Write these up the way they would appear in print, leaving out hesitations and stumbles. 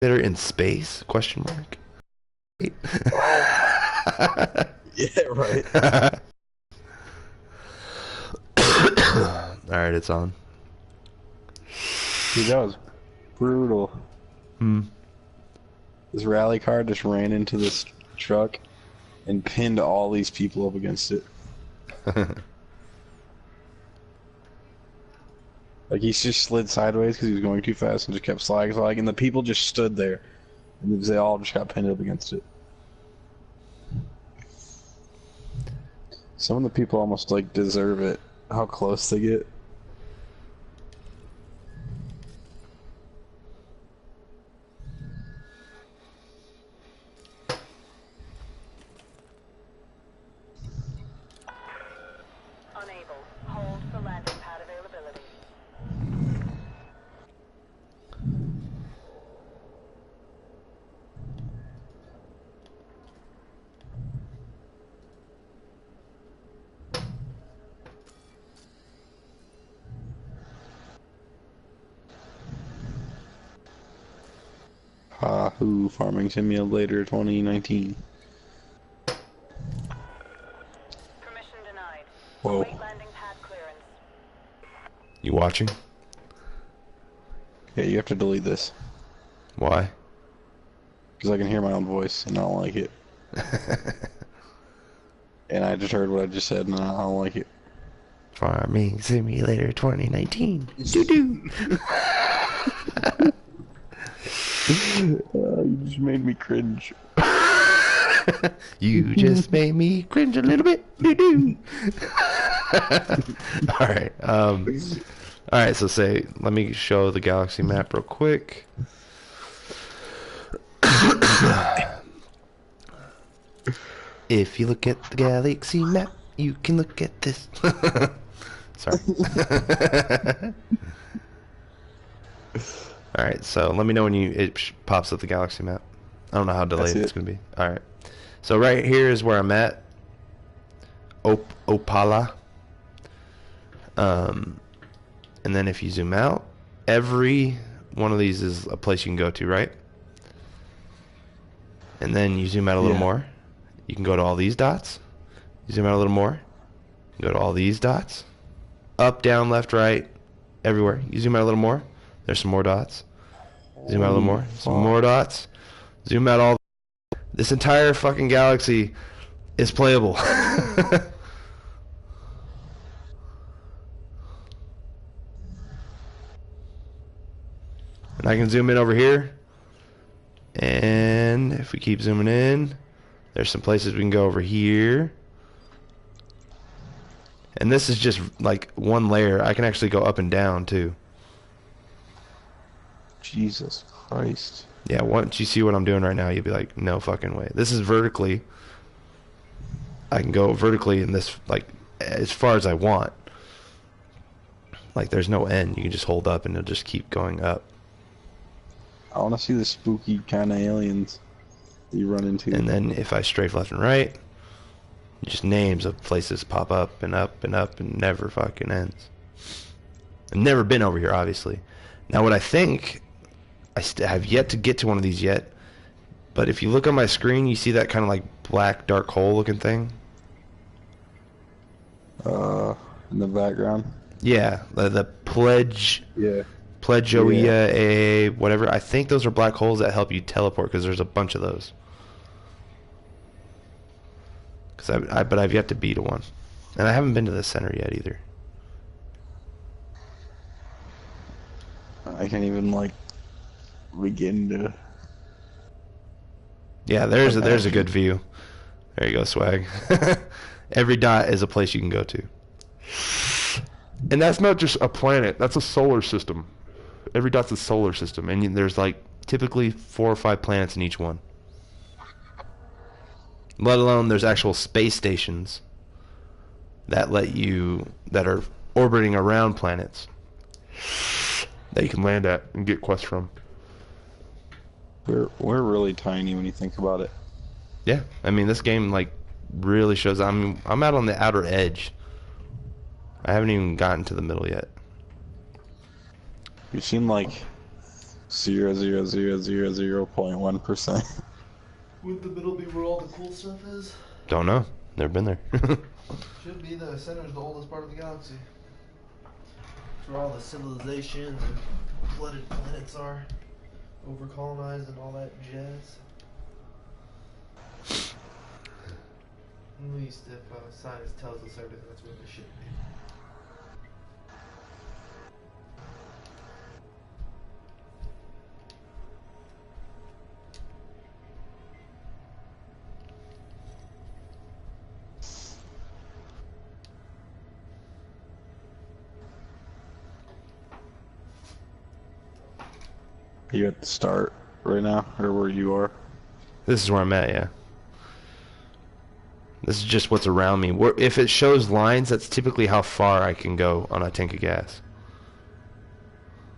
that are in space? Question mark. Yeah, right. Alright, it's on. Dude, that was brutal. Hmm. This rally car just ran into this truck and pinned all these people up against it. Like, he just slid sideways because he was going too fast and just kept sliding, and the people just stood there. And they all just got pinned up against it. Some of the people almost, like, deserve it. How close they get. Unable. Hold for landing pad availability. Yahoo Farming Simulator 2019. Permission denied. Whoa. Await landing pad clearance. You watching? Yeah, you have to delete this. Why? Because I can hear my own voice, and I don't like it. And I just heard what I just said, and I don't like it. Farming Simulator 2019. Doo-doo. You just made me cringe. You just made me cringe a little bit. Doo-doo. Alright, alright, so let me show the galaxy map real quick. If you look at the galaxy map, you can look at this. Sorry. Alright, so let me know when it pops up the galaxy map. I don't know how delayed it's going to be. Alright. So right here is where I'm at. Opala. And then if you zoom out, every one of these is a place you can go to, right? And then you zoom out a little more. You can go to all these dots. You zoom out a little more. Go to all these dots. Up, down, left, right, everywhere. You zoom out a little more. There's some more dots. Zoom out a little more. Some more dots. Zoom out all. This entire fucking galaxy is playable. And I can zoom in over here. And if we keep zooming in, there's some places we can go over here. And this is just like one layer. I can actually go up and down too. Jesus Christ. Yeah, once you see what I'm doing right now, you'll be like, no fucking way. This is vertically. I can go vertically in this, like, as far as I want. Like, there's no end. You can just hold up and it'll just keep going up. I want to see the spooky kind of aliens that you run into. And then if I strafe left and right, just names of places pop up and up and up and never fucking ends. I've never been over here, obviously. Now, what I think, I have yet to get to one of these yet, but if you look on my screen, you see that kind of like black, dark hole looking thing? In the background? Yeah, the pledge. Yeah. Pledgeoia, AA, whatever. I think those are black holes that help you teleport because there's a bunch of those. But I've yet to beat a one, and I haven't been to the center yet either. I can't even like begin to. Yeah, there's a good view. There you go, swag. Every dot is a place you can go to, and that's not just a planet. That's a solar system. Every dot's a solar system, and there's like typically 4 or 5 planets in each one. Let alone there's actual space stations that are orbiting around planets that you can land at and get quests from. We're really tiny when you think about it. Yeah, I mean this game like really shows. I'm out on the outer edge. I haven't even gotten to the middle yet. You seem like 0.1%. Would the middle be where all the cool stuff is? Don't know. Never been there. Should be. The center's the oldest part of the galaxy. It's where all the civilizations and flooded planets are. Over-colonized and all that jazz. At least if science tells us everything, that's where they should be. Are you at the start right now, or where you are? This is where I'm at, yeah. This is just what's around me. If it shows lines, that's typically how far I can go on a tank of gas.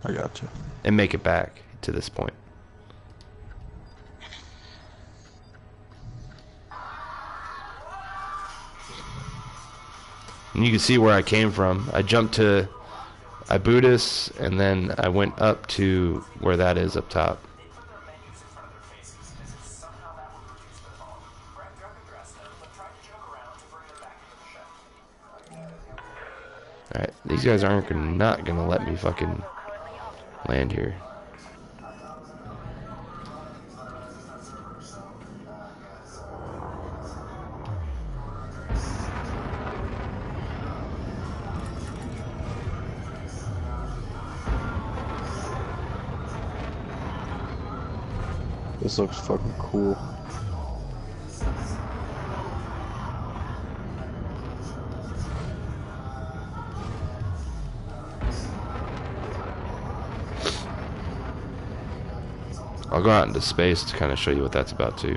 I gotcha. And make it back to this point. And you can see where I came from. I jumped to Ibudis, and then I went up to where that is up top. Alright, these guys aren't not gonna let me fucking land here. This looks fucking cool. I'll go out into space to kind of show you what that's about too.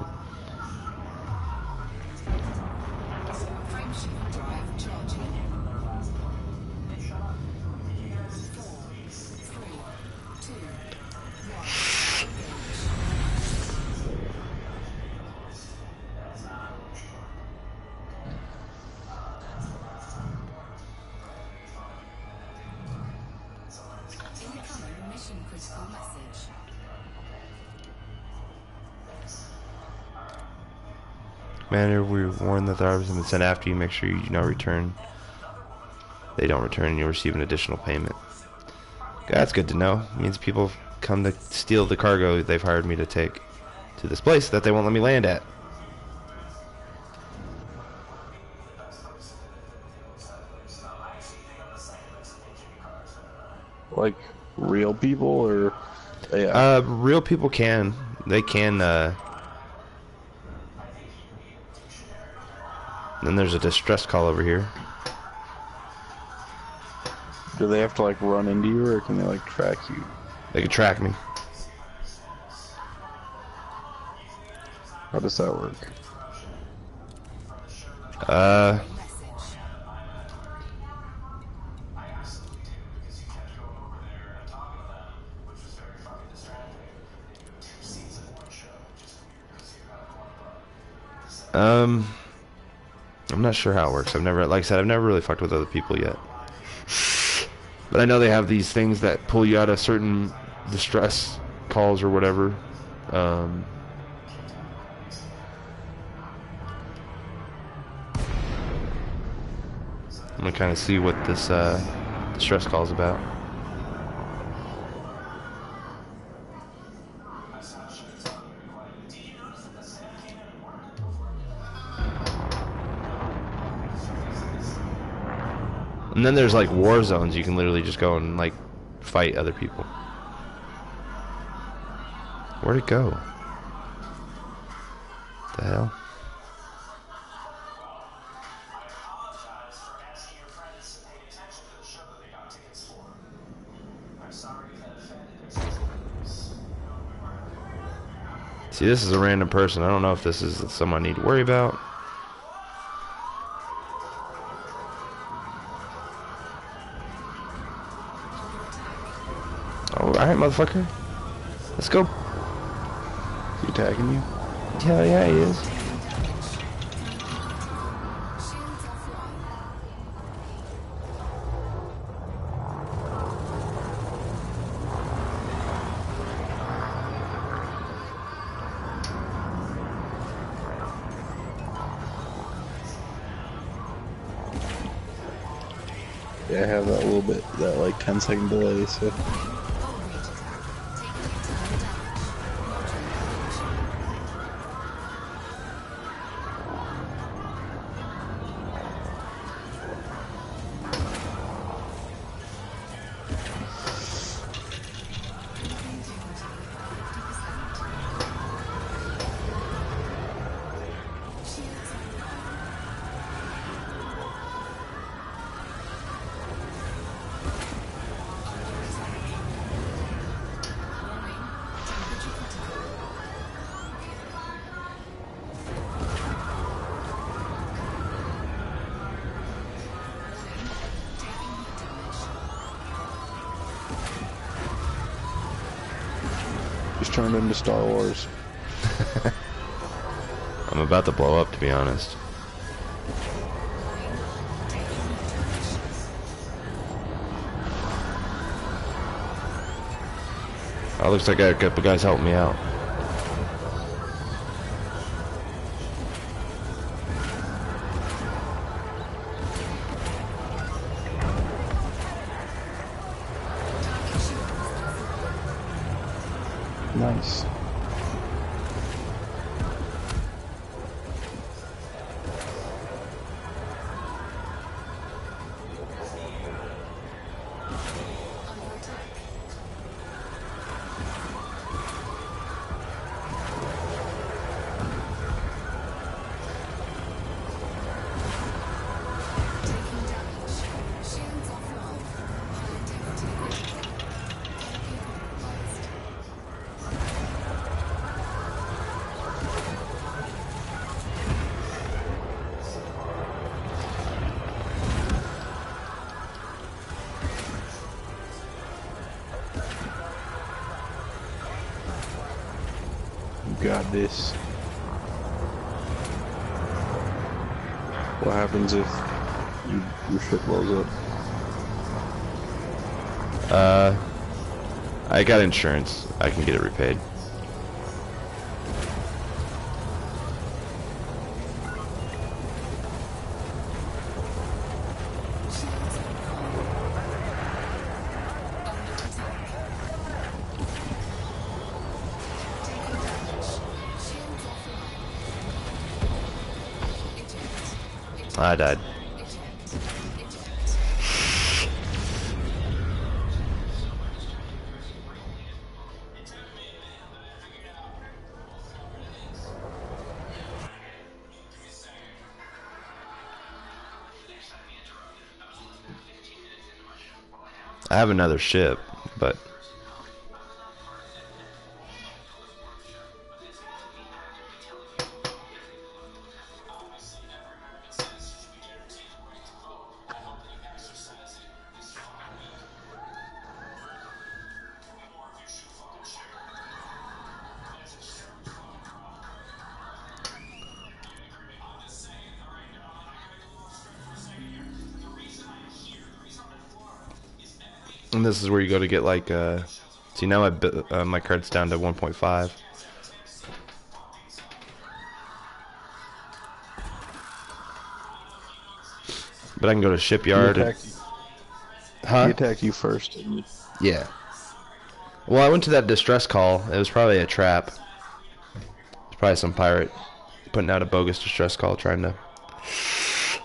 Commander, we warn that the arbiters have been sent after you. Make sure you do not return. They don't return, and you'll receive an additional payment. That's good to know. It means people come to steal the cargo they've hired me to take to this place that they won't let me land at. Like real people, or real people can. They can. Then there's a distress call over here. Do they have to like run into you, or can they like track you? They can track me. How does that work? I'm not sure how it works. I've never, like I said, I've never really fucked with other people yet. But I know they have these things that pull you out of certain distress calls or whatever. I'm gonna kind of see what this distress call is about. And then there's like war zones. You can literally just go and like fight other people. Where'd it go? The hell? See, this is a random person. I don't know if this is someone I need to worry about. Oh, alright, motherfucker. Let's go. Is he attacking you? Hell yeah, he is. I have that little bit, that like 10-second delay, so. Just turned into Star Wars. I'm about to blow up, to be honest. Oh, looks like I got a couple guys helping me out. Nice. You got this. What happens if your ship blows up? I got insurance. I can get it repaid. I died. I have another ship, but and this is where you go to get like see now my card's down to 1.5. But I can go to shipyard. He attacked you first, didn't he? Yeah. Well, I went to that distress call. It was probably a trap. It's probably some pirate putting out a bogus distress call trying to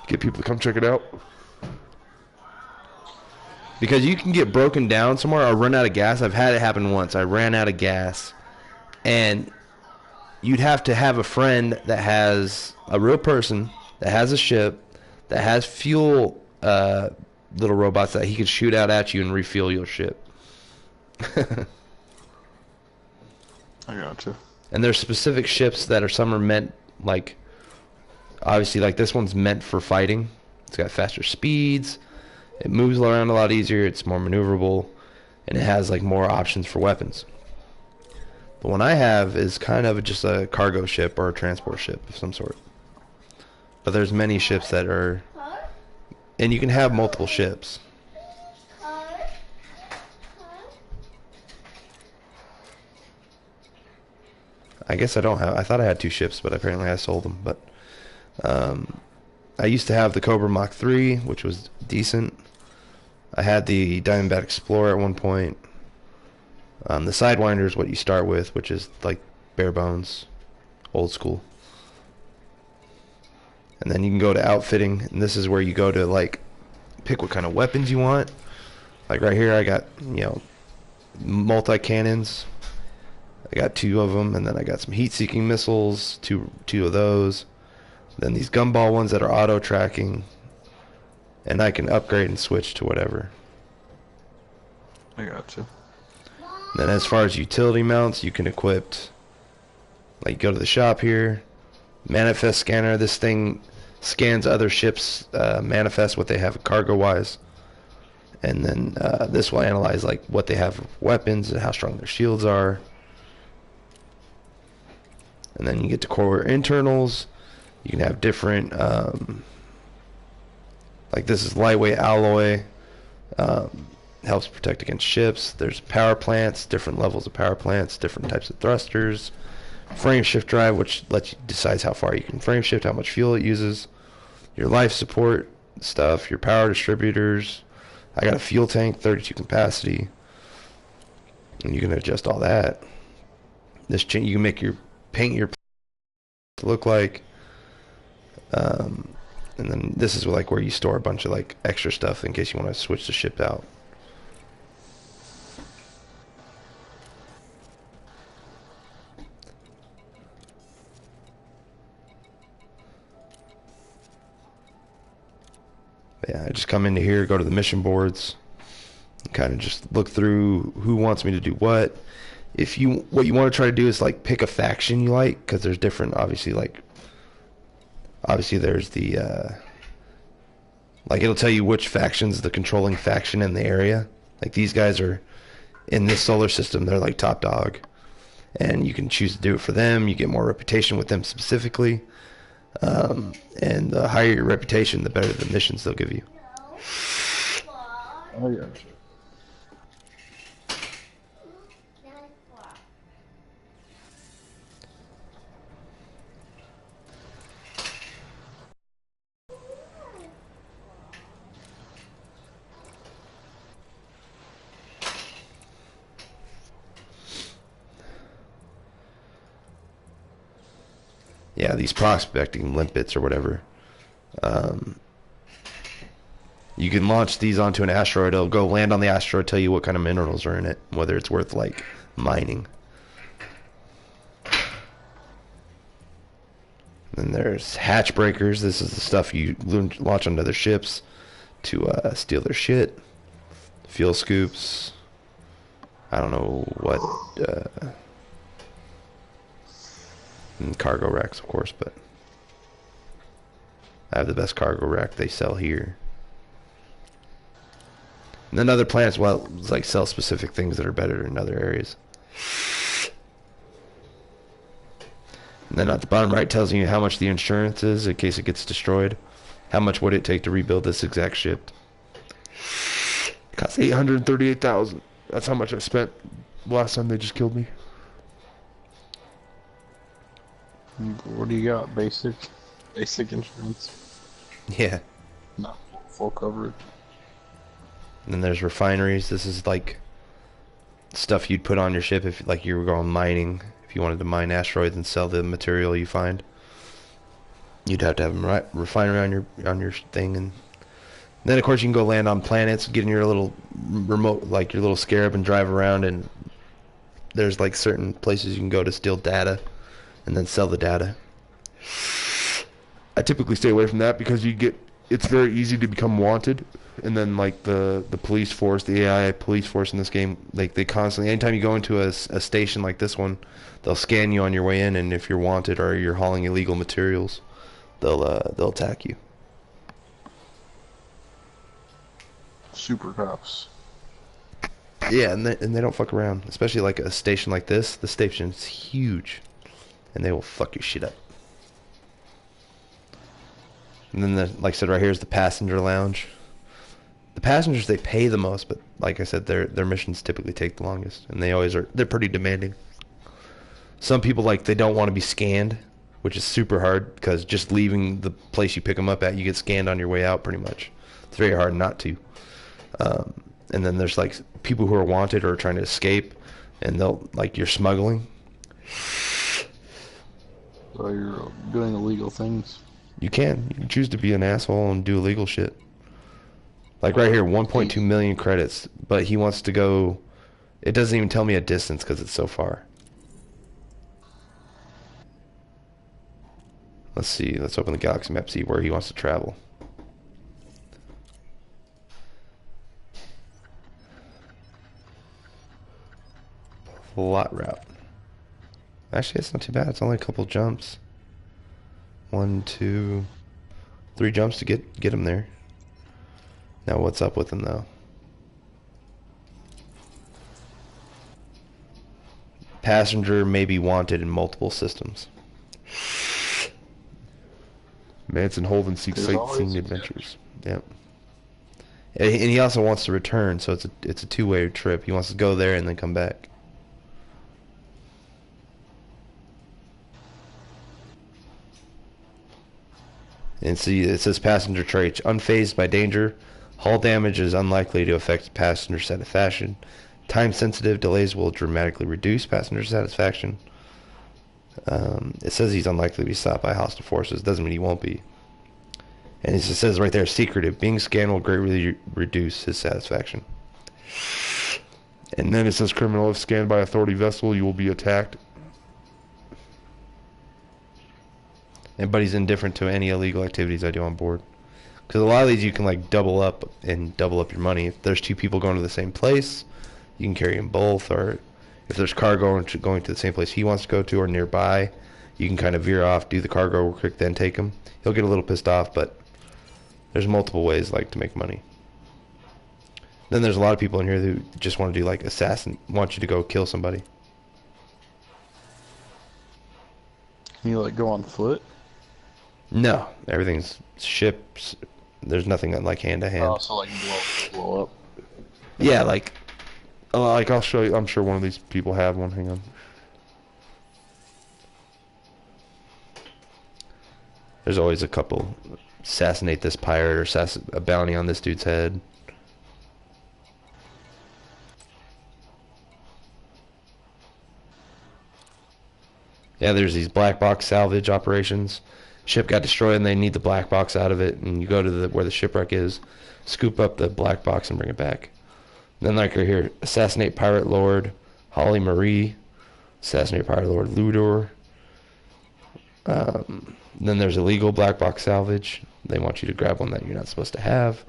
get people to come check it out. Because you can get broken down somewhere or run out of gas. I've had it happen once. I ran out of gas. And you'd have to have a friend that has a real person, that has a ship, that has fuel little robots that he could shoot out at you and refuel your ship. I gotcha. And there's specific ships that are, some are meant, like, obviously, like this one's meant for fighting. It's got faster speeds. It moves around a lot easier. It's more maneuverable. And it has, like, more options for weapons. The one I have is kind of just a cargo ship or a transport ship of some sort. But there's many ships that are... And you can have multiple ships. I guess I don't have... I thought I had 2 ships, but apparently I sold them. But I used to have the Cobra Mach 3, which was decent. I had the Diamondback Explorer at one point. The Sidewinder is what you start with, which is like bare bones, old school. And then you can go to outfitting, and this is where you go to like pick what kind of weapons you want. Like right here, I got, you know, multi-cannons. I got 2 of them, and then I got some heat-seeking missiles, two of those. Then these gumball ones that are auto-tracking, and I can upgrade and switch to whatever. I got you. Then as far as utility mounts, you can equip, like go to the shop here, manifest scanner. This thing scans other ships, manifest what they have cargo-wise. And then this will analyze like what they have of weapons and how strong their shields are. And then you get to core internals. You can have different, like this is lightweight alloy, helps protect against ships. There's power plants, different levels of power plants, different types of thrusters. Frame shift drive, which lets you decides how far you can frame shift, how much fuel it uses. Your life support stuff, your power distributors. I got a fuel tank, 32 capacity, and you can adjust all that. This you can make your paint your to look like. And then this is like where you store a bunch of like extra stuff in case you want to switch the ship out. But yeah, I just come into here, go to the mission boards, and kind of just look through who wants me to do what. What you want to try to do is like pick a faction you like, because there's different, obviously there's the like it'll tell you which faction's the controlling faction in the area. Like these guys are in this solar system, they're like top dog, and you can choose to do it for them. You get more reputation with them specifically, and the higher your reputation, the better the missions they'll give you. Oh yeah. Yeah, these prospecting limpets or whatever. You can launch these onto an asteroid. It'll go land on the asteroid, tell you what kind of minerals are in it, whether it's worth like mining. Then there's hatch breakers. This is the stuff you launch onto their ships to steal their shit. Fuel scoops. I don't know what. And cargo racks, of course, but I have the best cargo rack they sell here. And then other planets, well, like sell specific things that are better in other areas. And then at the bottom right tells you how much the insurance is in case it gets destroyed. How much would it take to rebuild this exact ship? It costs $838,000. That's how much I spent last time they just killed me. What do you got? Basic insurance? Yeah. No, full coverage. And then there's refineries. This is like stuff you'd put on your ship if like you were going mining. If you wanted to mine asteroids and sell the material you find, you'd have to have a refinery on your thing. And then of course you can go land on planets, get in your little remote, like your little Scarab, and drive around. And there's like certain places you can go to steal data and then sell the data. I typically stay away from that because it's very easy to become wanted, and then like the police force, the AI police force in this game, like they constantly, anytime you go into a station like this one, they'll scan you on your way in, and if you're wanted or you're hauling illegal materials, they'll attack you. Super cops. Yeah, and they don't fuck around, especially like a station like this. The station's huge, and they will fuck your shit up. And then, like I said, right here is the passenger lounge. The passengers, they pay the most, but like I said, their missions typically take the longest, and they're pretty demanding. Some people, like, they don't want to be scanned, which is super hard, because just leaving the place you pick them up at, you get scanned on your way out pretty much. It's very hard not to. And then there's like people who are wanted or trying to escape, and they'll like you're smuggling. So you're doing illegal things. You can choose to be an asshole and do illegal shit. Like right here, 1.2 million credits, but he wants to go. It doesn't even tell me a distance because it's so far. Let's see. Let's open the galaxy map, see where he wants to travel. Plot route. Actually, it's not too bad. It's only a couple jumps. 1, 2, 3 jumps to get him there. Now, what's up with him though? Passenger may be wanted in multiple systems. Manson Holden seeks sightseeing adventures. Yep. And he also wants to return, so it's a two-way trip. He wants to go there and then come back. And see, it says passenger traits. Unfazed by danger. Hull damage is unlikely to affect passenger satisfaction. Time-sensitive delays will dramatically reduce passenger satisfaction. It says he's unlikely to be stopped by hostile forces. Doesn't mean he won't be. And it says right there, secretive. Being scanned will greatly reduce his satisfaction. And then it says criminal. If scanned by authority vessel, you will be attacked. But he's indifferent to any illegal activities I do on board. Because a lot of these you can like double up your money. If there's 2 people going to the same place, you can carry them both. Or if there's cargo going to the same place he wants to go to or nearby, you can kind of veer off, do the cargo real quick, then take him. He'll get a little pissed off, but there's multiple ways like to make money. Then there's a lot of people in here who just want to do like assassin, want you to go kill somebody. Can you like go on foot? No, everything's ships. There's nothing that like hand to hand. Oh, so like blow up. Yeah, like I'll show you. I'm sure one of these people have one. Hang on. There's always a couple. Assassinate this pirate or assassinate a bounty on this dude's head. Yeah, there's these black box salvage operations. Ship got destroyed and they need the black box out of it, and you go to where the shipwreck is, scoop up the black box and bring it back. Then like right here, assassinate pirate lord Holly Marie, assassinate pirate lord Ludor. Then there's illegal black box salvage. They want you to grab one that you're not supposed to have.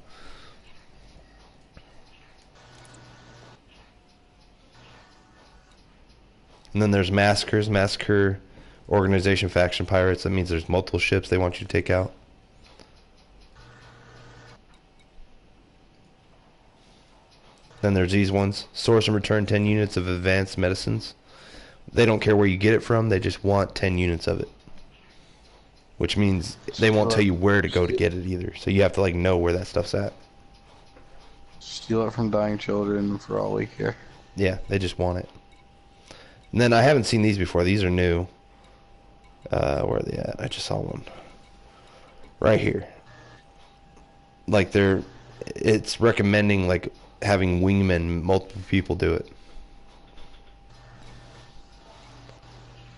And then there's massacres, massacre organization faction pirates. That means there's multiple ships they want you to take out. Then there's these ones. Source and return 10 units of advanced medicines. They don't care where you get it from, they just want 10 units of it. Which means they won't tell you where to go to get it either. So you have to like know where that stuff's at. Steal it from dying children for all we care. Yeah, they just want it. And then I haven't seen these before. These are new. Where are they at? I just saw one. Right here. Like it's recommending like having wingmen, multiple people do it.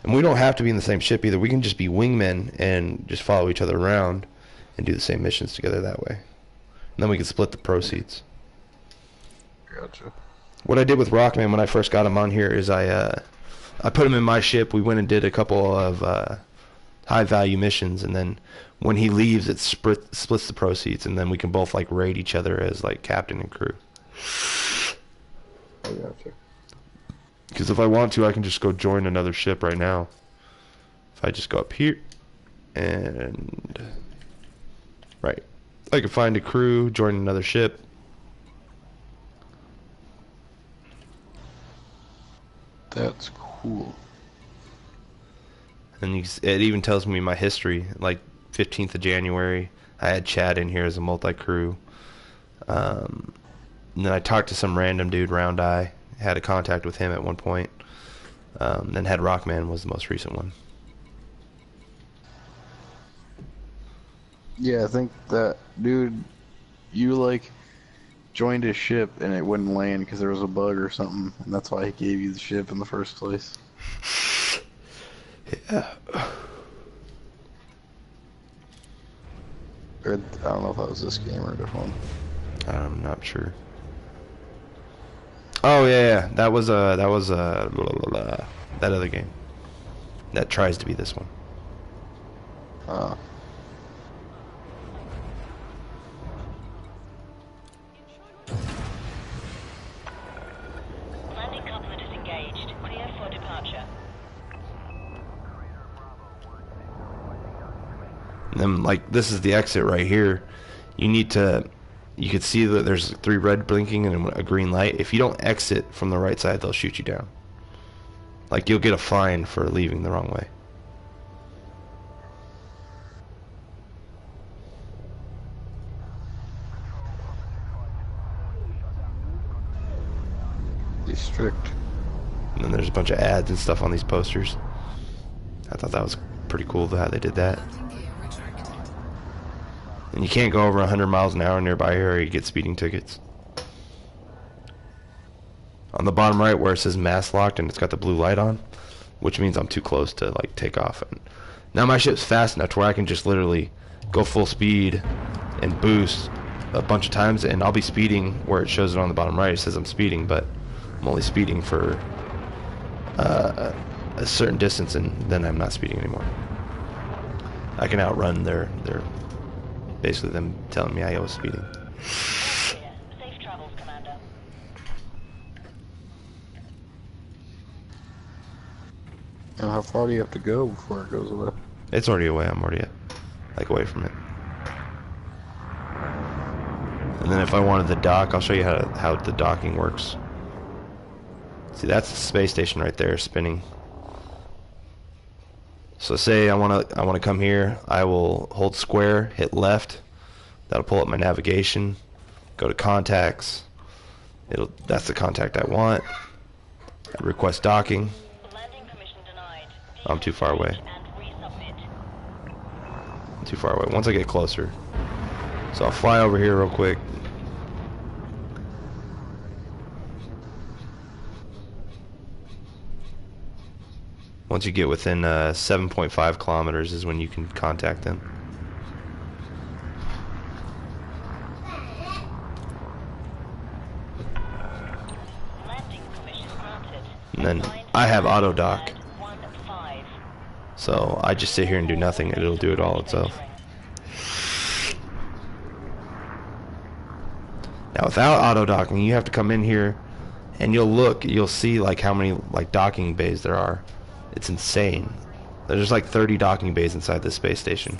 And we don't have to be in the same ship either. We can just be wingmen and just follow each other around and do the same missions together that way. And then we can split the proceeds. Gotcha. What I did with Rockman when I first got him on here is I put him in my ship. We went and did a couple of high value missions, and then when he leaves, it splits the proceeds, and then we can both like raid each other as like captain and crew. I gotcha. Because if I want to, I can just go join another ship right now. If I just go up here and right, I can find a crew, join another ship. That's cool. And it even tells me my history, like 15th of January. I had Chad in here as a multi-crew. And then I talked to some random dude, Round Eye. Had a contact with him at one point. Then had Rockman was the most recent one. Yeah, I think that, dude, you like, joined his ship and it wouldn't land because there was a bug or something, and that's why he gave you the ship in the first place. Yeah. Or, I don't know if that was this game or a different one. I'm not sure. Oh yeah, that was that other game. That tries to be this one. Landing coupler disengaged. Clear for departure. And then, like, this is the exit right here. You need to, you can see that there's 3 red blinking and a green light. If you don't exit from the right side, they'll shoot you down. Like, you'll get a fine for leaving the wrong way. Be strict. And then there's a bunch of ads and stuff on these posters. I thought that was pretty cool how they did that. And you can't go over 100 miles an hour nearby here or you get speeding tickets. On the bottom right where it says mask locked and it's got the blue light on, which means I'm too close to like take off. And now my ship's fast enough to where I can just literally go full speed and boost a bunch of times, and I'll be speeding where it shows it on the bottom right. It says I'm speeding, but I'm only speeding for a certain distance, and then I'm not speeding anymore. I can outrun their basically them telling me I was speeding. Safe travels, Commander. And how far do you have to go before it goes away? It's already away. I'm already like away from it. And then if I wanted the dock, I'll show you how the docking works. See, that's the space station right there spinning. So say I want to come here, I will hold square, hit left. That'll pull up my navigation. Go to contacts. That's the contact I want. I request docking. Landing permission denied. I'm too far away. And resubmit. I'm too far away. Once I get closer. So I'll fly over here real quick. Once you get within 7.5 kilometers is when you can contact them. Landing permission granted. And then I have auto dock. So I just sit here and do nothing and it'll do it all itself. Now without auto docking, you have to come in here and you'll see like how many like docking bays there are. It's insane. There's like 30 docking bays inside this space station.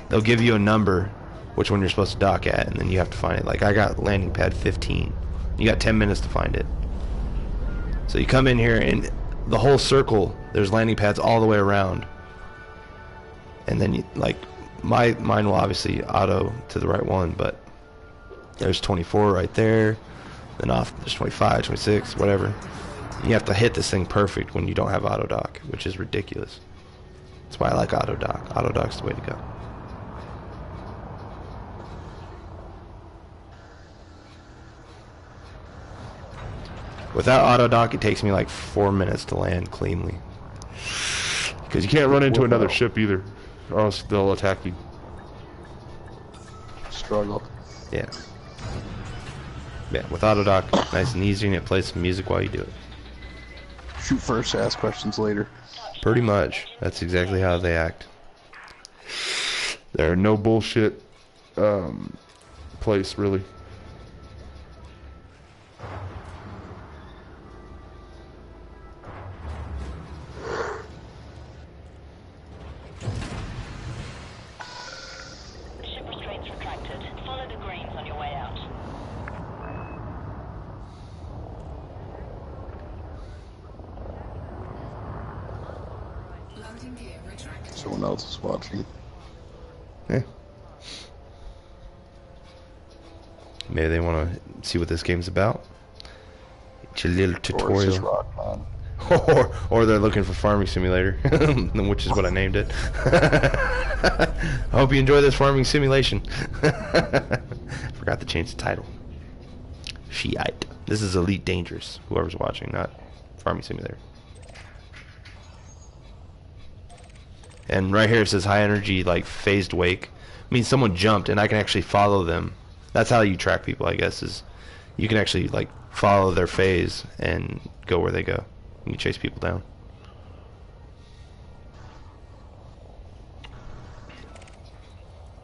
They'll give you a number, which one you're supposed to dock at, and then you have to find it. Like I got landing pad 15. You got 10 minutes to find it. So you come in here and the whole circle, there's landing pads all the way around. And then mine will obviously auto to the right one, but there's 24 right there. Then off there's 25, 26, whatever. You have to hit this thing perfect when you don't have auto dock, which is ridiculous. That's why I like auto dock. Auto dock's the way to go. Without auto dock, it takes me like 4 minutes to land cleanly. Because you can't run into another ship either, or else they'll attack you. Struggle. Yeah. Yeah, with auto dock, nice and easy, and it plays some music while you do it. Shoot first, ask questions later. Pretty much. That's exactly how they act. They're no bullshit place, really. Ship restraints retracted. Follow the greens on your way out. Someone else is watching. Yeah. Maybe they want to see what this game's about. It's a little Or it's tutorial. just Rockman. Or they're looking for Farming Simulator, which is what I named it. I hope you enjoy this farming simulation. Forgot to change the title. Shiite. This is Elite Dangerous. Whoever's watching, not Farming Simulator. And right here it says high energy, like phased wake. I mean, someone jumped, and I can actually follow them. That's how you track people, I guess. Is you can actually like follow their phase and go where they go. You chase people down.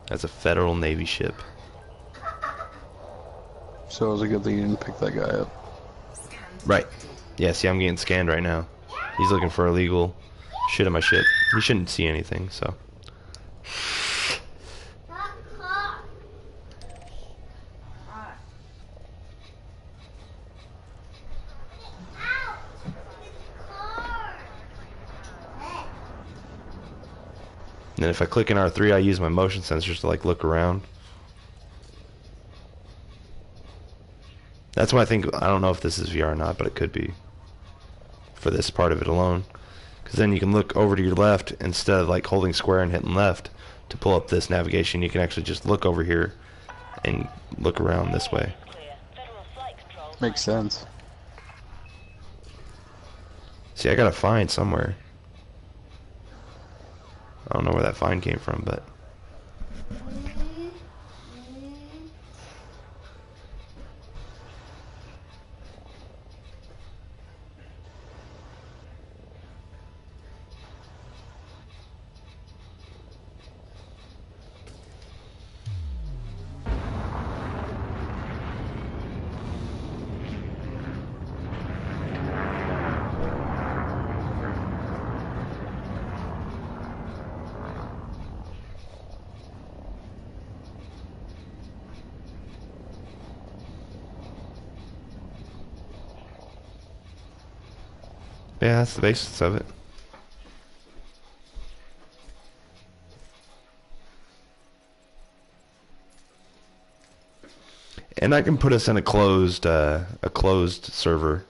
That's a Federal Navy ship. So it was a good thing you didn't pick that guy up. Right. Yeah, see, I'm getting scanned right now. He's looking for illegal shit in my ship. He shouldn't see anything, so. And then if I click in R3, I use my motion sensors to like look around. That's why I think, I don't know if this is VR or not, but it could be for this part of it alone. Because then you can look over to your left instead of like holding square and hitting left to pull up this navigation. You can actually just look over here and look around this way. Makes sense. See, I got a find somewhere. I don't know where that find came from, but yeah, that's the basis of it. And I can put us in a closed server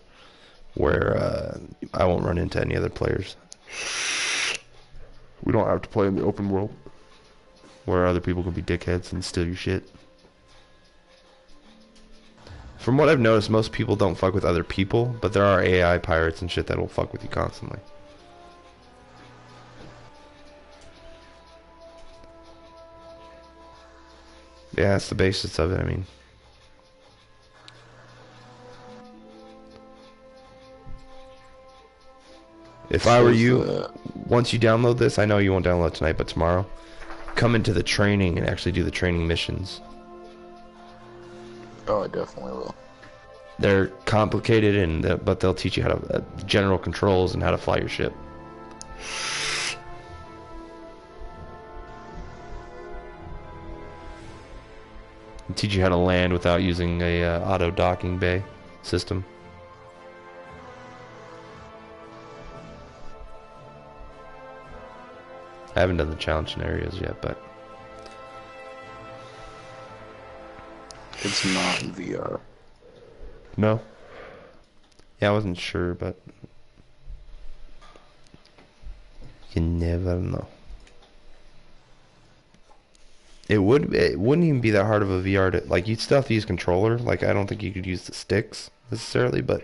where I won't run into any other players. We don't have to play in the open world where other people can be dickheads and steal your shit. From what I've noticed, most people don't fuck with other people, but there are AI pirates and shit that will fuck with you constantly. Yeah, that's the basis of it, I mean. If I were you, once you download this, I know you won't download tonight, but tomorrow, come into the training and actually do the training missions. Oh, I definitely will. They're complicated, and but they'll teach you how to general controls and how to fly your ship. And teach you how to land without using a auto docking bay system. I haven't done the challenge scenarios yet, but it's not in VR. No. Yeah, I wasn't sure, but you never know. It wouldn't even be that hard of a VR to, like, you'd still have to use controller. Like, I don't think you could use the sticks necessarily, but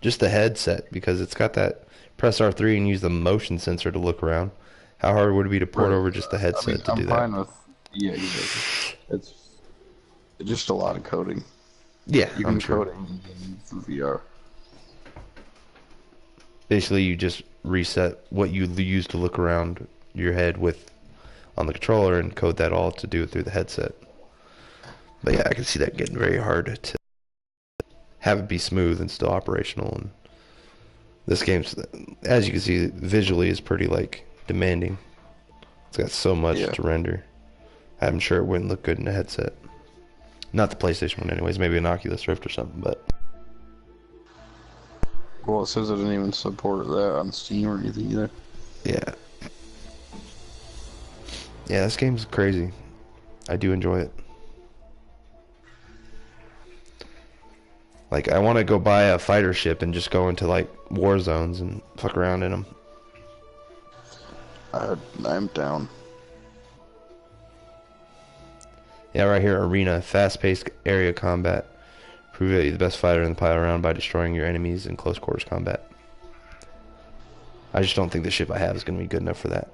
just the headset, because it's got that press R3 and use the motion sensor to look around. How hard would it be to port over just the headset to do that? I'm fine with, yeah, exactly. It's just a lot of coding. Yeah, you can code it for VR. Basically, you just reset what you use to look around your head with on the controller and code that all to do it through the headset. But yeah, I can see that getting very hard to have it be smooth and still operational. And this game's, as you can see, visually is pretty like demanding. It's got so much to render. I'm sure it wouldn't look good in a headset. Not the PlayStation one anyways, maybe an Oculus Rift or something, but... Well, it says it didn't even support that on Steam or anything either. Yeah. Yeah, this game's crazy. I do enjoy it. Like, I want to go buy a fighter ship and just go into, like, war zones and fuck around in them. I'm down. Yeah, right here, arena, fast-paced area combat. Prove that you're the best fighter in the pile round by destroying your enemies in close quarters combat. I just don't think the ship I have is going to be good enough for that.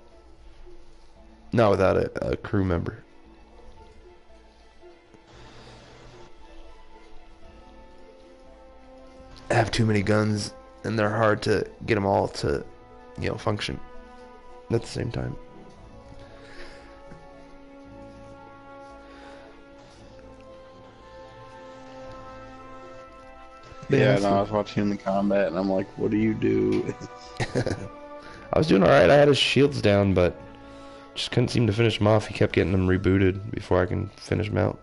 Not without a crew member. I have too many guns, and they're hard to get them all to, function at the same time. Yeah, no, I was watching the combat, and I'm like, what do you do? I was doing alright. I had his shields down, but just couldn't seem to finish him off. He kept getting them rebooted before I can finish him out.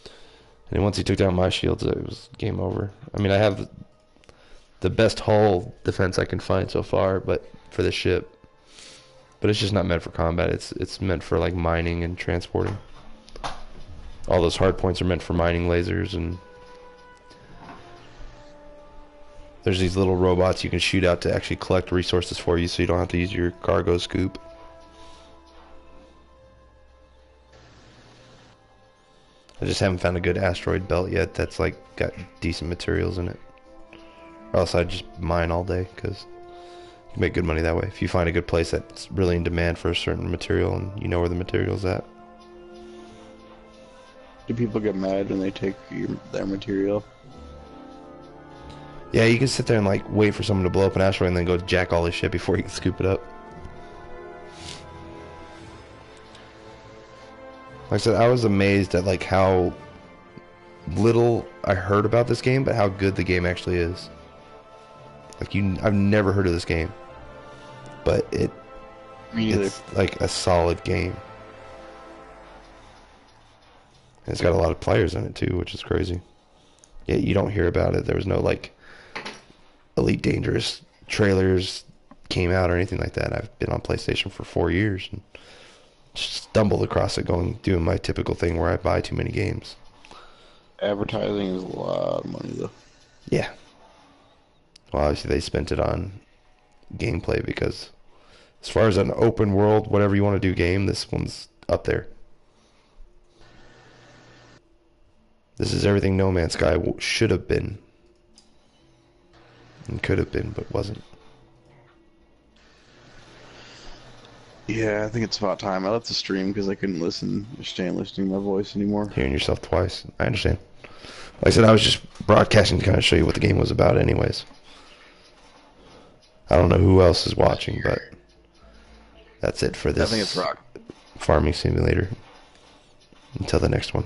And then once he took down my shields, it was game over. I mean, I have the best hull defense I can find so far, but for the ship. But it's just not meant for combat. It's meant for like mining and transporting. All those hard points are meant for mining lasers, and there's these little robots you can shoot out to actually collect resources for you, so you don't have to use your cargo scoop. I just haven't found a good asteroid belt yet that's like got decent materials in it. Or else I'd just mine all day, because you can make good money that way. If you find a good place that's really in demand for a certain material and you know where the material's at. Do people get mad when they take their material? Yeah, you can sit there and like wait for someone to blow up an asteroid and then go jack all this shit before you can scoop it up. Like I said, I was amazed at like how little I heard about this game, but how good the game actually is. Like I've never heard of this game, but it's like a solid game. And it's got a lot of players in it too, which is crazy. Yeah, you don't hear about it. There was no like Elite Dangerous trailers came out or anything like that. I've been on PlayStation for 4 years and just stumbled across it doing my typical thing where I buy too many games. Advertising is a lot of money though. Yeah. Well, obviously they spent it on gameplay, because as far as an open world, whatever you want to do game, this one's up there. This is everything No Man's Sky should have been. And could have been, but wasn't. Yeah, I think it's about time. I left the stream because I couldn't understand listening to my voice anymore. Hearing yourself twice. I understand. Like I said, I was just broadcasting to kind of show you what the game was about anyways. I don't know who else is watching, but that's it for this I think it's Rock. farming simulator. Until the next one.